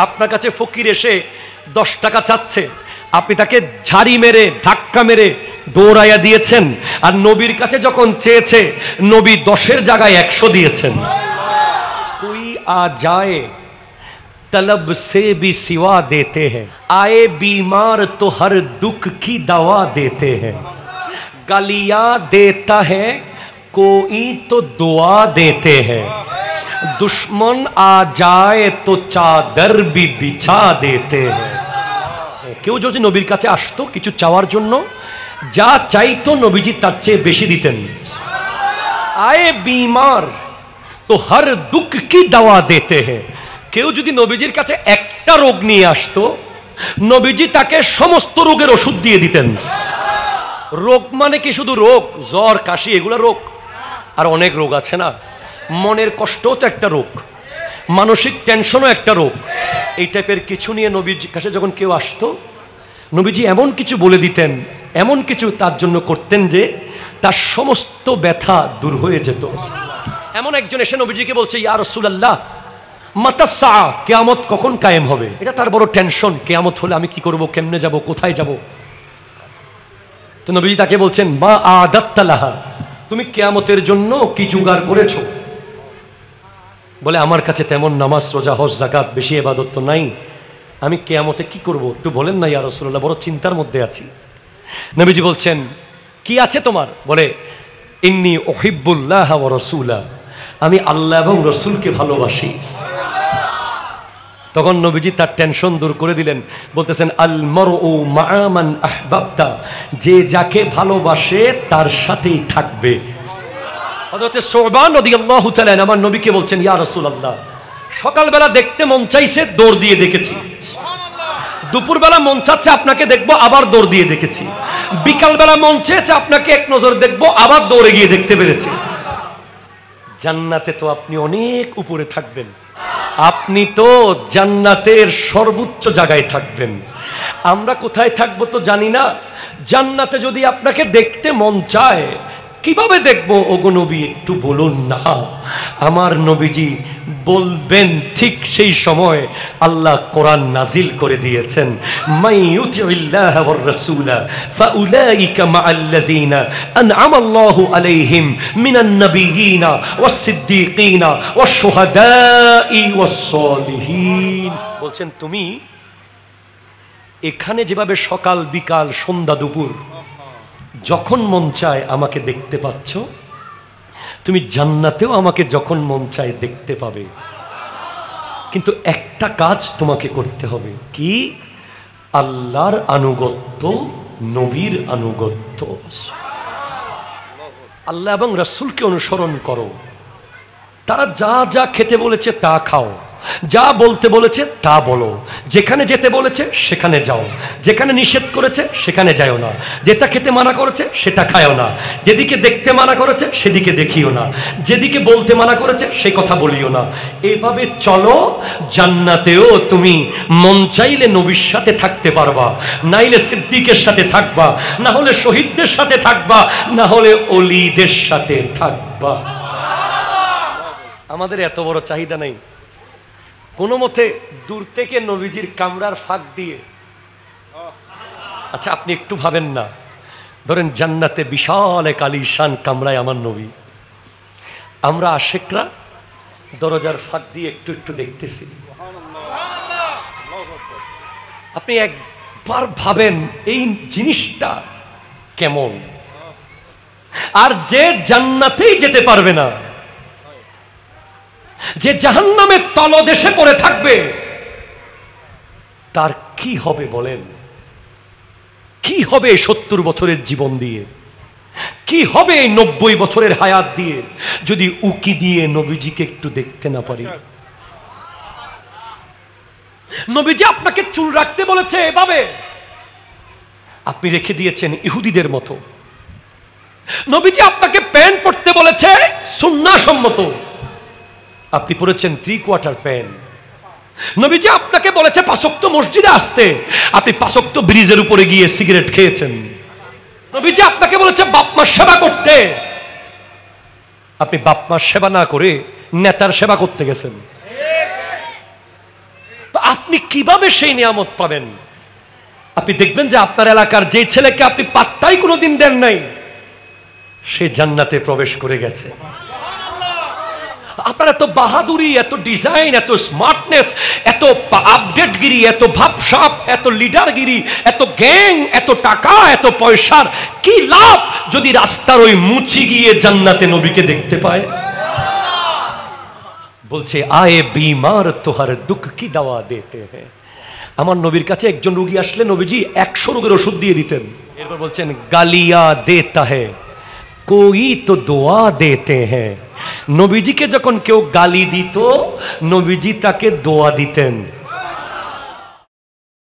আপনার কাছে ফকির এসে 10 টাকা চাচ্ছে, আপনি তাকে ঝাড়ি মেরে ধাক্কা মেরে দৌড়াইয়া দিয়েছেন, আর নবীর কাছে যখন চেয়েছে নবী 10-এর জায়গায় 100 দিয়েছেন। कोई आ जाए तलब से भी सिवा देते हैं, आए बीमार तो हर दुख की दवा देते हैं, गालियां देता है कोई तो दुआ देते हैं, दुश्मन आ जाए तो चादर भी बिछा देते हैं। কেউ যদি নবীর কাছে আসতো কিছু চাওয়ার জন্য, যা চাইতো নবীজি তার চেয়ে বেশি দিতেন। আয়ে বিমার তো হর দুঃখ কি দাওয়া দিতে হ্যায়, কেউ যদি নবীজির কাছে একটা রোগ নিয়ে আসতো, নবীজি তাকে সমস্ত রোগের ওষুধ দিয়ে দিতেন। রোগ মানে কি শুধু রোগ, জ্বর কাশি এগুলা রোগ, আর অনেক রোগ আছে না। মনের কষ্টও তো একটা রোগ, মানসিক টেনশনও একটা রোগ। এই টাইপের কিছু নিয়ে নবীজির কাছে যখন কেউ আসতো, নবীজি এমন কিছু বলে দিতেন, এমন কিছু তার জন্য করতেন যে তার সমস্ত ব্যথা দূর হয়ে যেত। এমন একজন এসে নবীজিকে বলছে, ইয়া রাসূলুল্লাহ মাতা সা, কিয়ামত কখন কায়েম হবে? এটা তার বড় টেনশন, কিয়ামত হলে আমি কি করব, কেমনে যাব, কোথায় যাব? তো নবীজি তাকে বলছেন, মা আদাত্তা লাহা, তুমি কিয়ামতের জন্য কি জোগাড় করেছো? বলে, আমার কাছে তেমন নামাজ রোজা হজ যাকাত বেশি ইবাদত তো নাই, আমি কিয়ামতে কি করব একটু বলেন না ইয়া রাসূলুল্লাহ, বড় চিন্তার মধ্যে আছি। নবীজি বলছেন, কি আছে তোমার? বলে, ইন্নী উহিব্বুল্লাহ ওয়া রাসূলা, আমি আল্লাহ এবং রসুলকে ভালোবাসি। তখন নবীজি তার টেনশন দূর করে দিলেন, বলতেছেন, আল মারউ মা'a মান আহবাবতা, যে যাকে ভালোবাসে তার সাথেই থাকবে। হযরত সুবহান রাদিয়াল্লাহু তাআলা আমার নবীকে বলছেন, ইয়া রাসূলুল্লাহ সকালবেলা দেখতে মন চাইছে, দৌড় দিয়ে দেখেছি, দুপুরবেলা মন চাচ্ছে আপনাকে দেখবো, আবার দৌড় দিয়ে দেখেছি, বিকালবেলা মন চেয়েছে আপনাকে এক নজর দেখবো, আবার দৌড়ে গিয়ে দেখতে পেরেছি। জান্নাতে তো আপনি অনেক উপরে থাকবেন, আপনি তো জান্নাতের সর্বোচ্চ জায়গায় থাকবেন। আমরা কোথায় থাকবো তো জানি না। জান্নাতে যদি আপনাকে দেখতে মন চায়, কিভাবে দেখবো ওগো নবী একটু বলুন না। আমার নবীজি বলবেন, ঠিক সেই সময় আল্লাহ কোরআন নাজিল করে দিয়েছেন, মাইয়ুতিল্লাহ ওয়ার রাসূলা ফাউলাইকা মাআল্লাযীনা আন'আমাল্লাহু আলাইহিম মিনান নাবিয়্যিনা ওয়াস সিদ্দীকিনা ওয়াশ শুহাদাই ওয়াস সালিহিন। বলছেন, তুমি এখানে যেভাবে সকাল বিকাল সন্ধ্যা দুপুর যখন মন চায় আমাকে দেখতে পাচ্ছ, তুমি জান্নাতেও আমাকে যখন মন চায় দেখতে পাবে। কিন্তু একটা কাজ তোমাকে করতে হবে, কি? আল্লাহর আনুগত্য, নবীর আনুগত্য। আল্লাহ এবং রাসূলকে অনুসরণ করো। তারা যা যা খেতে বলেছে তা খাও, যা বলতে বলেছে তা বলো, যেখানে যেতে বলেছে সেখানে যাও, যেখানে নিষেধ করেছে সেখানে যাও না, যেটা খেতে মানা করেছে সেটা খায়ও না, যেদিকে দেখতে মানা করেছে সেদিকে দেখিও না, যেদিকে বলতে মানা করেছে সে কথা বলিও না। এইভাবে চলো, জান্নাতেও তুমি মন চাইলে নবীর সাথে থাকতে পারবা, নাইলে সিদ্দিকের সাথে থাকবা, না হলে শহীদদের সাথে থাকবা, না হলে ওলিদের সাথে থাকবা। আমাদের এত বড় চাহিদা নাই, কোনো মতে দূর থেকে নবীজির কামরার ফাঁক দিয়ে। আচ্ছা আপনি একটু ভাবেন না, ধরেন জান্নাতে বিশাল এক আলিশান কামরায় আমার নবী, আমরা আশিকরা দরজার ফাঁক দিয়ে একটু একটু দেখতেছি। আপনি একবার ভাবেন এই জিনিসটা কেমন। আর যে জান্নাতেই যেতে পারবে না, যে জাহান্নামের তলদেশে পড়ে থাকবে, তার কি হবে বলেন? কি হবে 70 বছরের জীবন দিয়ে, কি হবে 90 বছরের হায়াত দিয়ে, যদি উকি দিয়ে নবীজিকে একটু দেখতে না পারি? নবীজি আপনাকে চুল রাখতে বলেছে এভাবে, আপনি রেখে দিয়েছেন ইহুদিদের মতো। নবীজি আপনাকে প্যান্ট পরতে বলেছে সুন্নাহ সম্মত, আপনি পরেছেন 3/4 প্যান্ট। নবীজি আপনাকে বলেছে 5 ওয়াক্ত মসজিদে আসতে, আপনি 5 ওয়াক্ত ব্রিজের উপরে গিয়ে সিগারেট খেয়েছেন। নবীজি আপনাকে বলেছে বাপ মার সেবা করতে, আপনি বাপ মার সেবা না করে নেতার সেবা করতে গেছেন। তো আপনি কিভাবে সেই নিয়ামত পাবেন? আপনি দেখবেন যে আপনার এলাকার যে ছেলেকে আপনি পাত্তাই কোনোদিন দেন নাই, সে জান্নাতে প্রবেশ করে গেছে। আপনার এত বাহাদুরি, এত ডিজাইন, এত স্মার্টনেস, এত আপডেটগিরি, এত ভাবসাব, এত লিডারগিরি, এত গ্যাং, এত টাকা, এত পয়সার কি লাভ যদি রাস্তার ওই মুচি গিয়ে জান্নাতে নবীকে দেখতে পায়? বলছে আয়ে বিমার তোহার দুঃখ কি দাওয়া দেতে হ্যাঁ। আমার নবীর কাছে একজন রোগী আসলে নবীজি 100 রোগের ওষুধ দিয়ে দিতেন। এরপর বলছেন গালিয়া দেতা হ্যাঁ কোই তো দোয়া দেতে হ্যাঁ। নবীজিকে যখন কেউ গালি দিত, নবীজি তাকে দোয়া দিতেন।